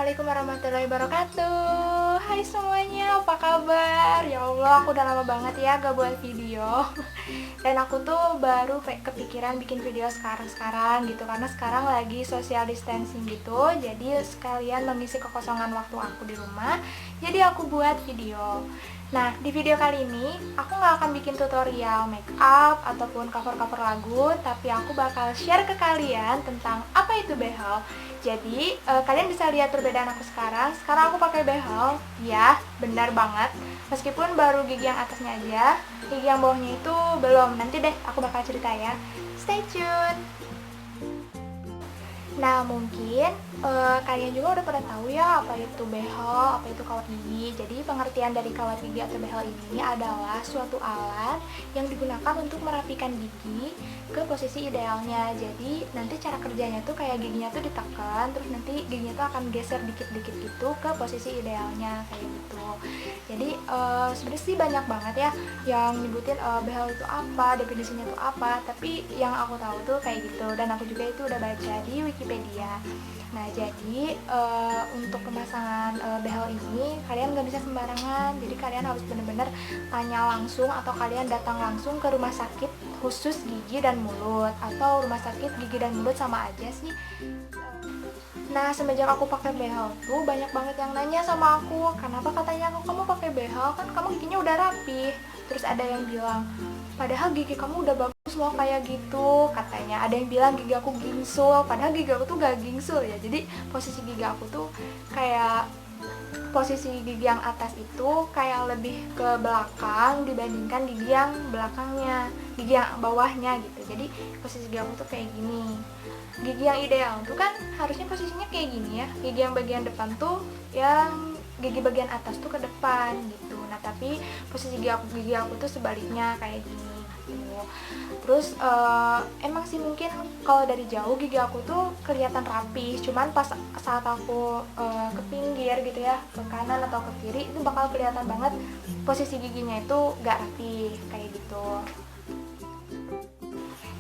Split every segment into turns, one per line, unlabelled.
Assalamualaikum warahmatullahi wabarakatuh. Hai semuanya, apa kabar? Ya Allah, aku udah lama banget ya gak buat video. Dan aku tuh baru kepikiran bikin video sekarang gitu, karena sekarang lagi social distancing gitu. Jadi sekalian mengisi kekosongan waktu aku di rumah, jadi aku buat video. Nah, di video kali ini aku nggak akan bikin tutorial make up ataupun cover-cover lagu, tapi aku bakal share ke kalian tentang apa itu behel. Jadi, kalian bisa lihat perbedaan aku sekarang. Sekarang aku pakai behel, ya, benar banget. Meskipun baru gigi yang atasnya aja, gigi yang bawahnya itu belum. Nanti deh aku bakal cerita ya. Stay tune! Nah, mungkin kalian juga udah pada tahu ya apa itu behel, apa itu kawat gigi. Jadi pengertian dari kawat gigi atau behel ini adalah suatu alat yang digunakan untuk merapikan gigi ke posisi idealnya. Jadi nanti cara kerjanya tuh kayak giginya tuh ditekan, terus nanti giginya tuh akan geser dikit-dikit gitu ke posisi idealnya kayak gitu. Jadi sebenarnya sih banyak banget ya yang nyebutin behel itu apa, definisinya tuh apa. Tapi yang aku tahu tuh kayak gitu, dan aku juga itu udah baca di Wikipedia. Nah, jadi untuk pemasangan behel ini kalian nggak bisa sembarangan. Jadi kalian harus benar-benar tanya langsung atau kalian datang langsung ke rumah sakit khusus gigi dan mulut, atau rumah sakit gigi dan mulut sama aja sih. Nah, semenjak aku pakai behel tuh banyak banget yang nanya sama aku, kenapa katanya kamu pakai behel, kan kamu giginya udah rapi. Terus ada yang bilang, padahal gigi kamu udah bagus loh kayak gitu, katanya. Ada yang bilang gigi aku gingsul, padahal gigi aku tuh gak gingsul ya. Jadi posisi gigi aku tuh kayak posisi gigi yang atas itu kayak lebih ke belakang dibandingkan gigi yang belakangnya, gigi yang bawahnya gitu. Jadi posisi gigi aku tuh kayak gini. Gigi yang ideal tuh kan harusnya posisinya kayak gini ya. Gigi yang bagian depan tuh, yang gigi bagian atas tuh ke depan gitu. Nah, tapi posisi gigi aku tuh sebaliknya kayak gini gitu. Terus emang sih mungkin kalau dari jauh gigi aku tuh kelihatan rapi, cuman pas saat aku ke pinggir gitu ya, ke kanan atau ke kiri, itu bakal kelihatan banget posisi giginya itu gak rapi kayak gitu.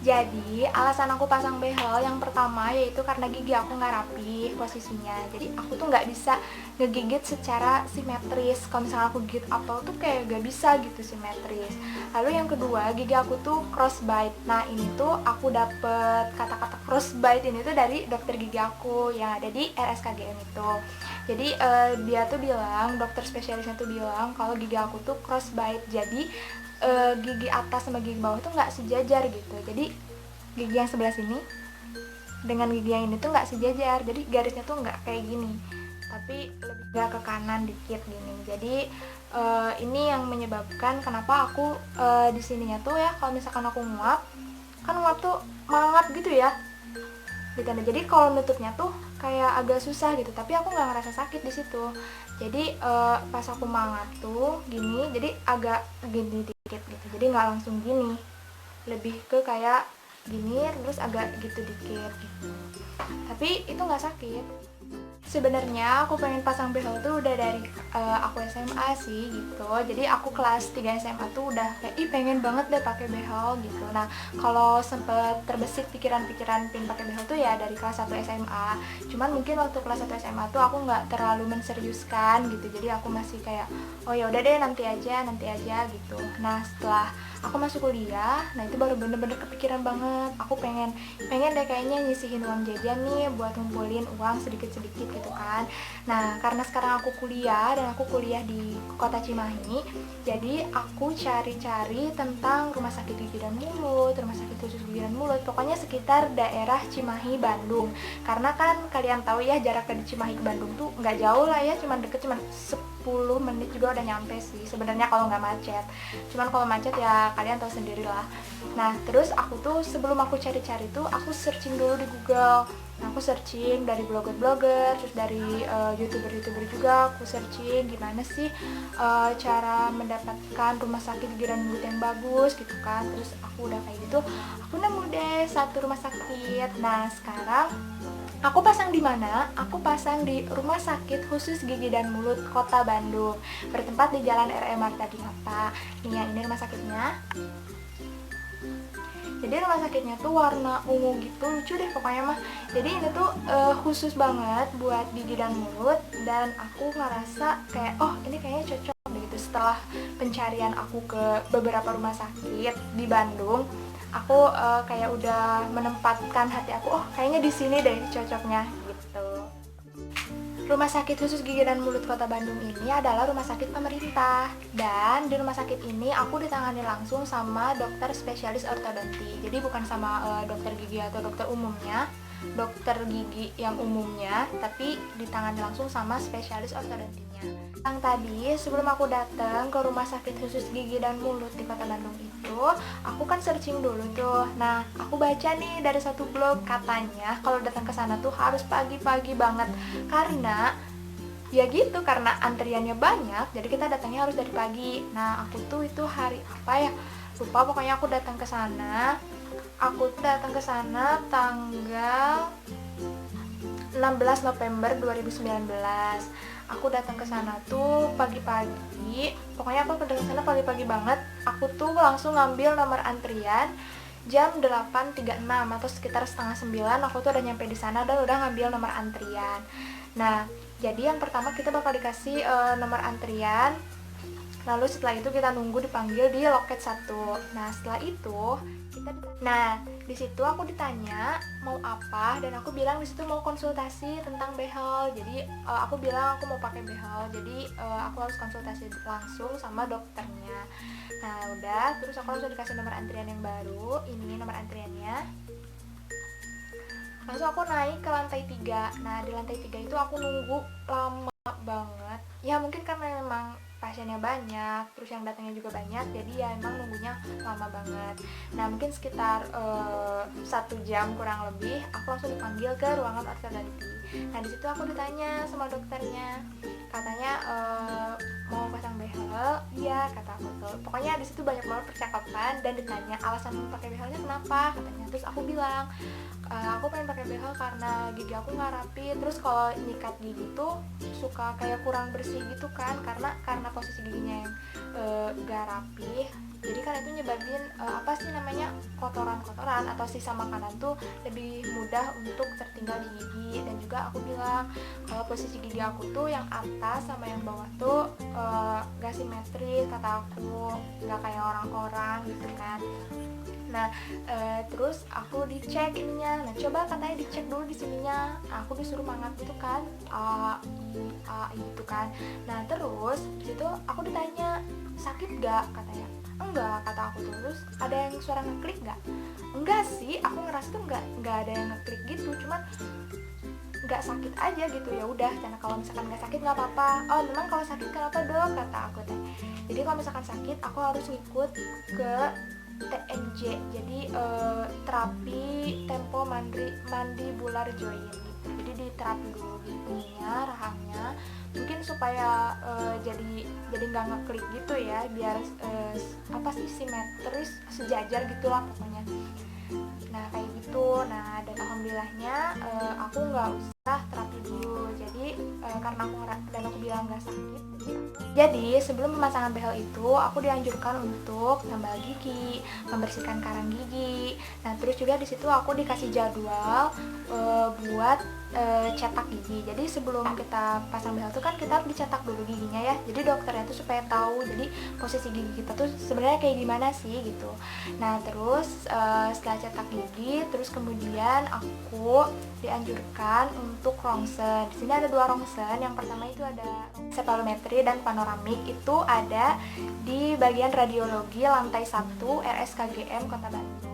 Jadi alasan aku pasang behel yang pertama yaitu karena gigi aku nggak rapi posisinya. Jadi aku tuh nggak bisa ngegigit secara simetris. Kalau misalnya aku gigit apel tuh kayak nggak bisa gitu simetris. Lalu yang kedua, gigi aku tuh crossbite. Nah, ini tuh aku dapet kata-kata crossbite ini tuh dari dokter gigi aku yang ada di RSKGM itu. Jadi dia tuh bilang, dokter spesialisnya tuh bilang kalau gigi aku tuh crossbite. Jadi gigi atas sama gigi bawah tuh nggak sejajar gitu. Jadi gigi yang sebelah sini dengan gigi yang ini tuh nggak sejajar. Jadi garisnya tuh nggak kayak gini, tapi lebih nggak ke kanan dikit gini. Jadi ini yang menyebabkan kenapa aku di sininya tuh ya, kalau misalkan aku nguap, kan nguap tuh mangap gitu ya. Jadi kalau nutupnya tuh kayak agak susah gitu, tapi aku nggak ngerasa sakit di situ. Jadi pas aku mangap tuh gini, jadi agak gini dikit gitu, jadi nggak langsung gini, lebih ke kayak gini terus agak gitu dikit gitu, tapi itu nggak sakit. Sebenarnya aku pengen pasang behel tuh udah dari aku SMA sih gitu. Jadi aku kelas 3 SMA tuh udah kayak pengen banget deh pakai behel gitu. Nah, kalau sempet terbesit pikiran-pikiran pengen pakai behel tuh ya dari kelas 1 SMA. Cuman mungkin waktu kelas 1 SMA tuh aku nggak terlalu menseriuskan gitu. Jadi aku masih kayak oh ya udah deh nanti aja gitu. Nah, setelah aku masuk kuliah, nah itu baru bener-bener kepikiran banget. Aku pengen deh kayaknya nyisihin uang jajan nih buat ngumpulin uang sedikit-sedikit gitu kan. Nah, karena sekarang aku kuliah dan aku kuliah di kota Cimahi, jadi aku cari-cari tentang rumah sakit gigi dan mulut, rumah sakit khusus gigi dan mulut, pokoknya sekitar daerah Cimahi, Bandung. Karena kan kalian tahu ya jarak dari Cimahi ke Bandung tuh nggak jauh lah ya, cuman deket, cuman 10 menit juga udah nyampe sih sebenarnya kalau nggak macet. Cuman kalau macet ya kalian tahu sendirilah. Nah, terus aku tuh sebelum aku cari-cari tuh aku searching dulu di Google. Nah, aku searching dari blogger-blogger, terus dari youtuber-youtuber juga aku searching gimana sih cara mendapatkan rumah sakit gigi dan mulut yang bagus gitu kan. Terus aku udah kayak gitu, aku nemu deh satu rumah sakit. Nah, sekarang aku pasang di mana? Aku pasang di Rumah Sakit Khusus Gigi dan Mulut Kota Bandung, bertempat di Jalan R.E. Marta Dinata. Nih ya, ini rumah sakitnya. Jadi rumah sakitnya tuh warna ungu gitu, lucu deh pokoknya mah. Jadi ini tuh khusus banget buat gigi dan mulut, dan aku ngerasa kayak oh ini kayaknya cocok deh gitu. Setelah pencarian aku ke beberapa rumah sakit di Bandung, aku kayak udah menempatkan hati aku, oh kayaknya di sini deh cocoknya gitu. Rumah sakit khusus gigi dan mulut Kota Bandung ini adalah rumah sakit pemerintah, dan di rumah sakit ini aku ditangani langsung sama dokter spesialis ortodonti. Jadi bukan sama dokter gigi atau dokter umumnya, dokter gigi yang umumnya, tapi ditangani langsung sama spesialis ortodontinya. Yang tadi sebelum aku datang ke rumah sakit khusus gigi dan mulut di Kota Bandung itu, aku kan searching dulu tuh. Nah, aku baca nih dari satu blog, katanya kalau datang ke sana tuh harus pagi-pagi banget, karena ya gitu, karena antriannya banyak, jadi kita datangnya harus dari pagi. Nah, aku tuh itu hari apa ya, lupa, pokoknya aku datang ke sana. Aku datang ke sana tanggal 16 November 2019. Aku datang ke sana tuh pagi-pagi. Pokoknya aku datang ke sana pagi-pagi banget. Aku tuh langsung ngambil nomor antrian jam 8.36 atau sekitar setengah 9. Aku tuh udah nyampe di sana dan udah ngambil nomor antrian. Nah, jadi yang pertama kita bakal dikasih nomor antrian. Lalu setelah itu kita nunggu dipanggil di loket 1. Nah, setelah itu di situ aku ditanya mau apa, dan aku bilang di situ mau konsultasi tentang behel. Jadi aku bilang aku mau pakai behel. Jadi aku harus konsultasi langsung sama dokternya. Nah, udah, terus aku langsung dikasih nomor antrian yang baru. Ini nomor antriannya. Langsung aku naik ke lantai 3. Nah, di lantai 3 itu aku nunggu lama banget. Ya mungkin karena memang pasiennya banyak, terus yang datangnya juga banyak, jadi ya emang nunggunya lama banget. Nah, mungkin sekitar 1 jam kurang lebih, aku langsung dipanggil ke ruangan ortodonti. Nah, di situ aku ditanya sama dokternya, katanya mau pasang behel. Iya, kata aku tuh. Pokoknya di situ banyak banget percakapan, dan ditanya alasan pakai behelnya kenapa, katanya. Terus aku bilang aku pengen pakai behel karena gigi aku nggak rapi, terus kalau nyikat gigi tuh suka kayak kurang bersih gitu kan, karena posisi giginya yang nggak rapi. Jadi kan itu nyebabin apa sih namanya, kotoran-kotoran atau sisa makanan tuh lebih mudah untuk tertinggal di gigi. Dan juga aku bilang kalau posisi gigi aku tuh yang atas sama yang bawah tuh gak simetris, kata aku, nggak kayak orang-orang gitu kan. Nah, terus aku dicek ininya. Nah, coba katanya dicek dulu di sininya. Aku disuruh mangap gitu kan, A gitu kan. Nah, terus di situ aku ditanya sakit gak, katanya. Enggak, kata aku. Terus ada yang suara ngeklik gak? Enggak sih, aku ngerasa tuh enggak ada yang ngeklik gitu, cuman nggak sakit aja gitu. Ya udah, karena kalau misalkan nggak sakit nggak apa-apa. Oh, memang kalau sakit kenapa dok, kata aku teh. Jadi kalau misalkan sakit aku harus ngikut ke TMJ, jadi terapi tempo mandibular joint gitu. Jadi diterapi dulu giginya, rahangnya, mungkin supaya jadi nggak ngeklik gitu ya, biar apa sih, simetris, sejajar gitulah pokoknya. Nah, kayak gitu. Nah, dan alhamdulillahnya aku nggak usah terapi dulu. Jadi karena aku bilang nggak sakit. Jadi sebelum pemasangan behel itu aku dianjurkan untuk tambal gigi, membersihkan karang gigi. Nah, terus juga di situ aku dikasih jadwal buat cetak gigi. Jadi sebelum kita pasang behel itu kan kita harus dicetak dulu giginya ya. Jadi dokternya tuh supaya tahu jadi posisi gigi kita tuh sebenarnya kayak gimana sih gitu. Nah, terus setelah cetak gigi, terus kemudian aku dianjurkan untuk rongsen. Di sini ada 2 rongsen. Yang pertama itu ada kepalometri dan panoramik, itu ada di bagian radiologi lantai 1 RSKGM Kota Bandung.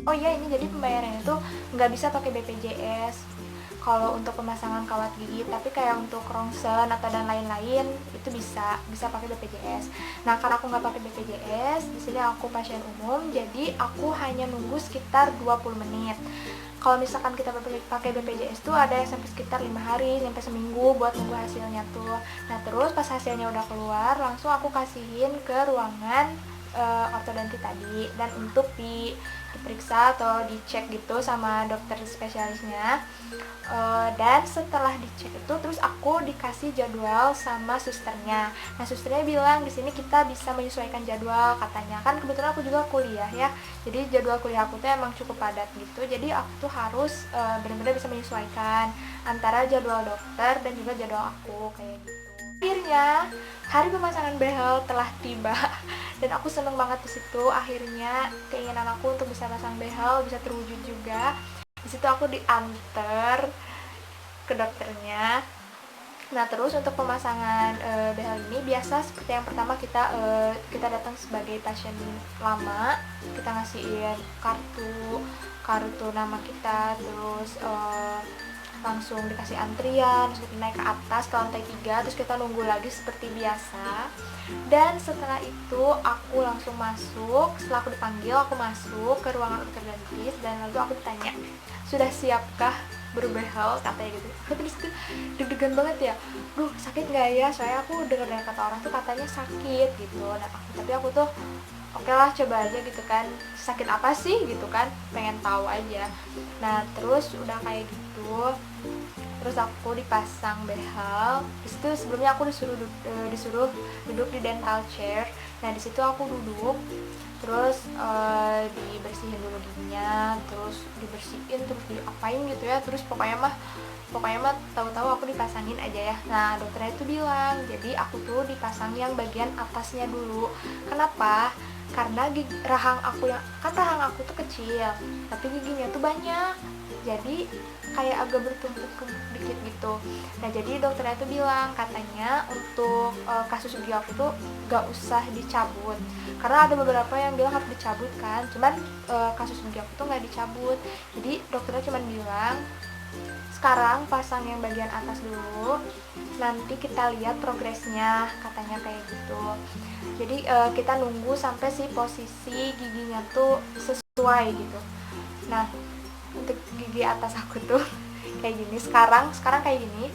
Oh iya, ini jadi pembayarannya tuh nggak bisa pakai BPJS kalau untuk pemasangan kawat gigi, tapi kayak untuk rongsen atau dan lain-lain itu bisa pakai BPJS. Nah, karena aku nggak pakai BPJS, di sini aku pasien umum, jadi aku hanya nunggu sekitar 20 menit. Kalau misalkan kita pakai BPJS tuh ada yang sampai sekitar 5 hari sampai seminggu buat nunggu hasilnya tuh. Nah, terus pas hasilnya udah keluar, langsung aku kasihin ke ruangan ortodonti tadi. Dan untuk di diperiksa atau dicek gitu sama dokter spesialisnya. Dan setelah dicek itu terus aku dikasih jadwal sama susternya. Nah, susternya bilang di sini kita bisa menyesuaikan jadwal katanya. Kan kebetulan aku juga kuliah ya. Jadi jadwal kuliah aku tuh emang cukup padat gitu. Jadi aku tuh harus benar-benar bisa menyesuaikan antara jadwal dokter dan juga jadwal aku kayak gitu. Akhirnya hari pemasangan behel telah tiba dan aku seneng banget di situ. Akhirnya keinginan aku untuk bisa pasang behel bisa terwujud juga. Di situ aku diantar ke dokternya. Nah, terus untuk pemasangan behel ini biasa seperti yang pertama kita datang sebagai pasien lama, kita ngasihin kartu nama kita, terus langsung dikasih antrian, terus kita naik ke atas ke lantai 3, terus kita nunggu lagi seperti biasa. Dan setelah itu aku langsung masuk, setelah aku dipanggil aku masuk ke ruangan ortodontis dan lalu aku ditanya, sudah siapkah berbehel, katanya gitu. Terus itu deg-degan banget ya, duh sakit nggak ya, soalnya aku dengar dari kata orang tuh katanya sakit gitu. Nah tapi aku tuh oke lah coba aja gitu kan, sakit apa sih gitu kan, pengen tahu aja. Nah terus udah kayak gitu, terus aku dipasang behel. Disitu sebelumnya aku disuruh duduk di dental chair. Nah disitu aku duduk, terus dibersihin dulu giginya, terus dibersihin, terus diapain gitu ya, terus pokoknya mah tahu-tahu aku dipasangin aja ya. Nah dokternya itu bilang jadi aku tuh dipasang yang bagian atasnya dulu. Kenapa? Karena rahang aku tuh kecil tapi giginya tuh banyak, jadi kayak agak bertumpuk-tumpuk dikit gitu. Nah jadi dokternya tuh bilang katanya untuk kasus gigi aku tuh gak usah dicabut, karena ada beberapa yang bilang harus dicabut kan, cuman kasus gigi aku tuh gak dicabut. Jadi dokternya cuman bilang sekarang pasang yang bagian atas dulu, nanti kita lihat progresnya, katanya kayak gitu. Jadi kita nunggu sampai si posisi giginya tuh sesuai gitu. Nah untuk gigi atas aku tuh kayak gini sekarang kayak gini.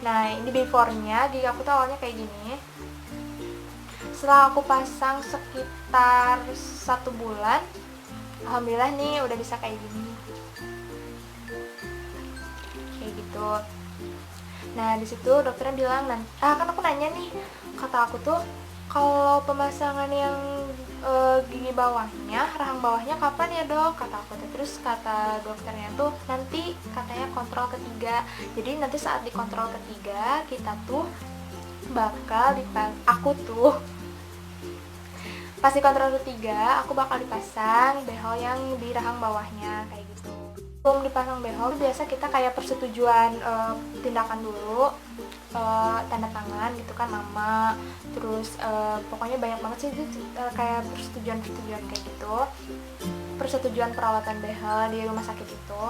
Nah ini before-nya, gigi aku tuh awalnya kayak gini. Setelah aku pasang sekitar 1 bulan, alhamdulillah nih udah bisa kayak gini, kayak gitu. Nah di situ dokternya bilang, kan aku nanya nih, kata aku tuh kalau pemasangan yang gigi bawahnya, rahang bawahnya kapan ya dok, kata aku. Terus kata dokternya tuh nanti katanya kontrol ketiga. Jadi nanti saat di kontrol ketiga kita tuh pas di kontrol ketiga aku bakal dipasang behel yang di rahang bawahnya kayak gitu. Sebelum dipasang behel biasa kita kayak persetujuan tindakan dulu, tanda tangan gitu kan mama, terus pokoknya banyak banget sih kayak persetujuan kayak gitu, persetujuan perawatan behel di rumah sakit itu.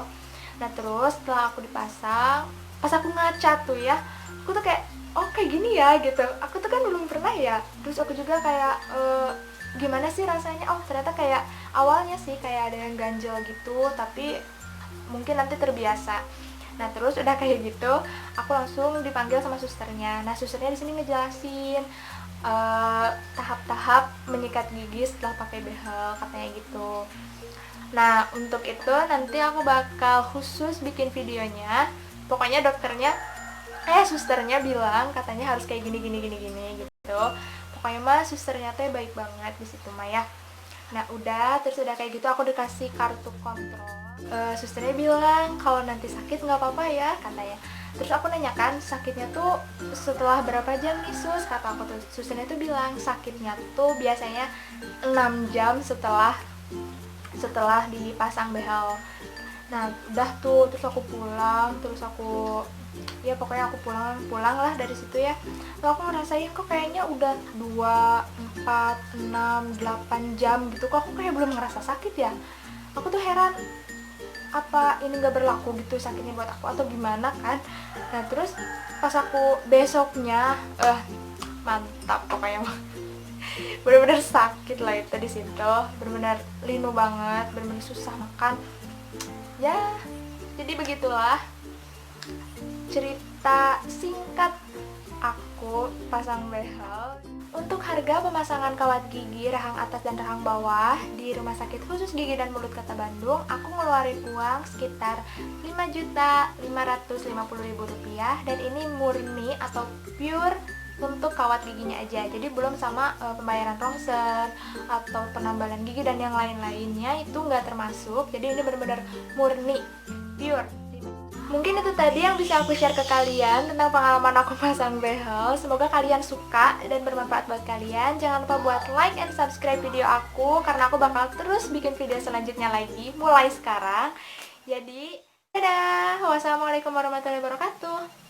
Nah terus setelah aku dipasang, pas aku ngaca tuh ya, aku tuh kayak oh kayak gini ya gitu, aku tuh kan belum pernah ya. Terus aku juga kayak gimana sih rasanya, oh ternyata kayak awalnya sih kayak ada yang ganjel gitu, tapi mungkin nanti terbiasa. Nah terus udah kayak gitu aku langsung dipanggil sama susternya. Nah susternya di sini ngejelasin tahap-tahap menyikat gigi setelah pakai behel, katanya gitu. Nah untuk itu nanti aku bakal khusus bikin videonya. Pokoknya susternya bilang katanya harus kayak gini gitu. Pokoknya mah susternya teh baik banget di situ mah ya. Nah udah, terus udah kayak gitu aku dikasih kartu kontrol. Susternya bilang kalau nanti sakit nggak apa-apa ya, katanya. Terus aku nanya kan sakitnya tuh setelah berapa jam nih sus, kata aku tuh. Susternya tuh bilang sakitnya tuh biasanya 6 jam setelah dipasang behel. Nah udah tuh, terus aku pulang, pokoknya aku pulang lah dari situ ya. Lalu aku ngerasain kok kayaknya udah 2, 4, 6, 8 jam gitu, kok aku kayak belum ngerasa sakit ya. Aku tuh heran, apa ini gak berlaku gitu sakitnya buat aku atau gimana kan. Nah terus pas aku besoknya mantap pokoknya bener-bener sakit lah itu di situ, bener-bener linu banget, bener-bener susah makan ya. Jadi begitulah cerita singkat aku pasang behel. Untuk harga pemasangan kawat gigi rahang atas dan rahang bawah di Rumah Sakit Khusus Gigi dan Mulut Kota Bandung, aku ngeluarin uang sekitar Rp5.550.000 dan ini murni atau pure untuk kawat giginya aja. Jadi belum sama pembayaran rongsen atau penambalan gigi dan yang lain-lainnya itu nggak termasuk. Jadi ini benar-benar murni, pure. Mungkin itu tadi yang bisa aku share ke kalian tentang pengalaman aku pasang behel. Semoga kalian suka dan bermanfaat buat kalian. Jangan lupa buat like and subscribe video aku, karena aku bakal terus bikin video selanjutnya lagi mulai sekarang. Jadi, dadah. Wassalamualaikum warahmatullahi wabarakatuh.